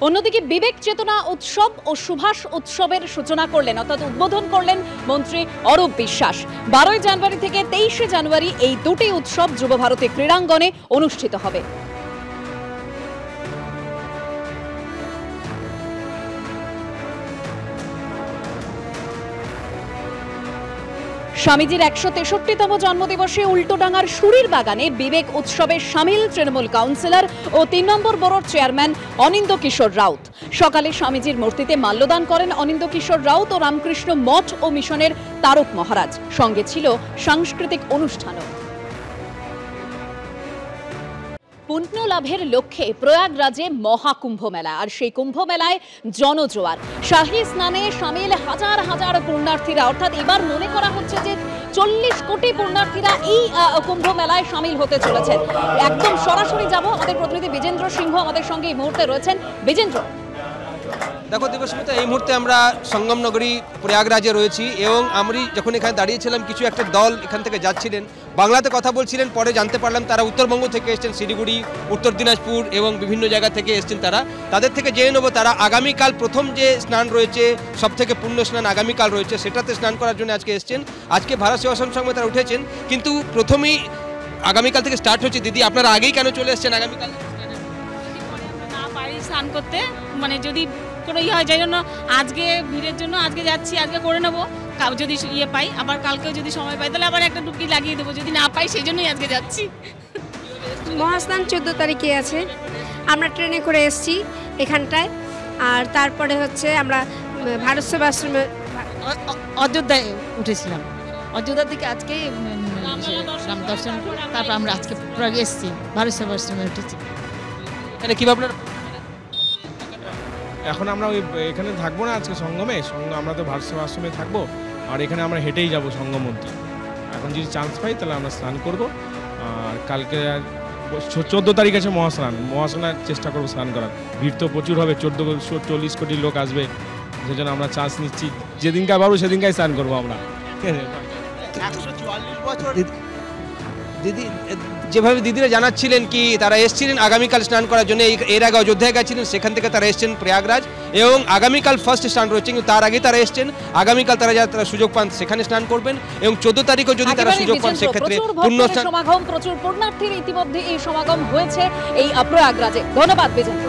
অন্যদিকে বিবেক চেতনা উৎসব ও সুভাষ উৎসবের সূচনা করলেন অর্থাৎ উদ্বোধন করলেন মন্ত্রী অরূপ বিশ্বাস। 12 জানুয়ারি থেকে 23 জানুয়ারি এই দুটি উৎসব যুব ভারতী ক্রীড়াঙ্গনে অনুষ্ঠিত হবে। স্বামীজির 163তম জন্মদিবসে উল্টোডাঙ্গার সুরির বাগানে বিবেক উৎসবে সামিল তৃণমূল কাউন্সিলর ও 3 নম্বর বোর্ড চেয়ারম্যান অনিন্দ কিশোর রাউত। সকালে স্বামীজির মূর্তিতে মাল্যদান করেন অনিন্দ কিশোর রাউত ও রামকৃষ্ণ মঠ ও মিশনের তারক মহারাজ। সঙ্গে ছিল সাংস্কৃতিক অনুষ্ঠানও। পুণ্য লাভের লক্ষ্যে প্রয়াগরাজে মহাকুম্ভ মেলা, আর সেই কুম্ভ মেলায় জনজোয়ার। শাহী স্নানে সামিল হাজার হাজার পুণ্যার্থীরা, অর্থাৎ এবার মনে করা হচ্ছে যে 40 কোটি পুণ্যার্থীরা এই কুম্ভ মেলায় সামিল হতে চলেছেন। একদম সরাসরি যাব, আমাদের প্রতিনিধি বিজেন্দ্র সিংহ আমাদের সঙ্গে এই মুহূর্তে রয়েছেন। বিজেন্দ্র, দেখো দিবসমিতা, এই মুহূর্তে আমরা সঙ্গম নগরী প্রয়াগরাজে রয়েছি এবং আমরা যখন এখানে দাঁড়িয়েছিলাম কিছু একটা দল এখান থেকে যাচ্ছিলেন, বাংলাতে কথা বলছিলেন। পরে জানতে পারলাম তারা উত্তরবঙ্গ থেকে এসেছেন, শিলিগুড়ি, উত্তর দিনাজপুর এবং বিভিন্ন জায়গা থেকে এসেছেন তারা। তাদের থেকে জেনে নেবো তারা আগামীকাল প্রথম যে স্নান রয়েছে, সব থেকে পুণ্য স্নান আগামীকাল রয়েছে, সেটাতে স্নান করার জন্য আজকে এসেছেন। আজকে ভারত সেবাশ্রম সঙ্গে তারা উঠেছেন, কিন্তু প্রথমেই আগামীকাল থেকে স্টার্ট হচ্ছে। দিদি, আপনারা আগেই কেন চলে এসেছেন আগামীকাল? না পারি স্নান করতে, মানে যদি কোনো হয়, যাই জন্য আজকে ভিড়ের জন্য আজকে যাচ্ছি, আজকে করে নেবো। যদি পাই, আবার কালকেও যদি সময় পাই তাহলে আবার একটা ডুবকি লাগিয়ে দেবো। যদি না পাই সেই জন্যই আজকে যাচ্ছি। মহাস্নান 14 তারিখে আছে। আমরা ট্রেনে করে এসেছি এখানটায়, আর তারপরে হচ্ছে আমরা ভারত সেবাশ্রমে অযোধ্যায় উঠেছিলাম। অযোধ্যা থেকে আজকে রাম দর্শন, তারপর আমরা আজকে প্রয়াগে এসেছি, ভারত সেবাশ্রমে উঠেছি। এখানে কি ভাবনা? এখন আমরা এখানে থাকবো না, আজকে সঙ্গমে আমরা তো ভারত সেবাশ্রমে থাকবো, আর এখানে আমরা হেঁটেই যাবো সঙ্গম অবধি। এখন যদি চান্স পাই তাহলে আমরা স্নান করবো। আর কালকে 14 তারিখ আছে মহাস্নানের চেষ্টা করবো স্নান করার। ভিড় তো প্রচুর হবে, 40 কোটি লোক আসবে, সেজন্য আমরা চান্স নিচ্ছি। যেদিনকার পারবো সেদিনকাই স্নান করবো আমরা। 144 বছর দিদি, যেভাবে দিদিরা জানাচ্ছিলেন কি তারা এসেছিলেন আগামীকাল স্নান করার জন্য। এর আগে অযোধ্যায় গেছিলেন, সেখান থেকে তারা এসেছেন প্রয়াগরাজ এবং আগামীকাল ফার্স্ট স্নান রয়েছে, কিন্তু তার আগে তারা এসেছেন। আগামীকাল তারা যারা সুযোগ পান সেখানে স্নান করবেন এবং 14 তারিখও যদি তারা সুযোগ পান সেক্ষেত্রে সমাগম, প্রচুর পুণ্যার্থীর ইতিমধ্যে এই সমাগম হয়েছে এই প্রয়াগরাজে। ধন্যবাদ বিজেন্দ্র।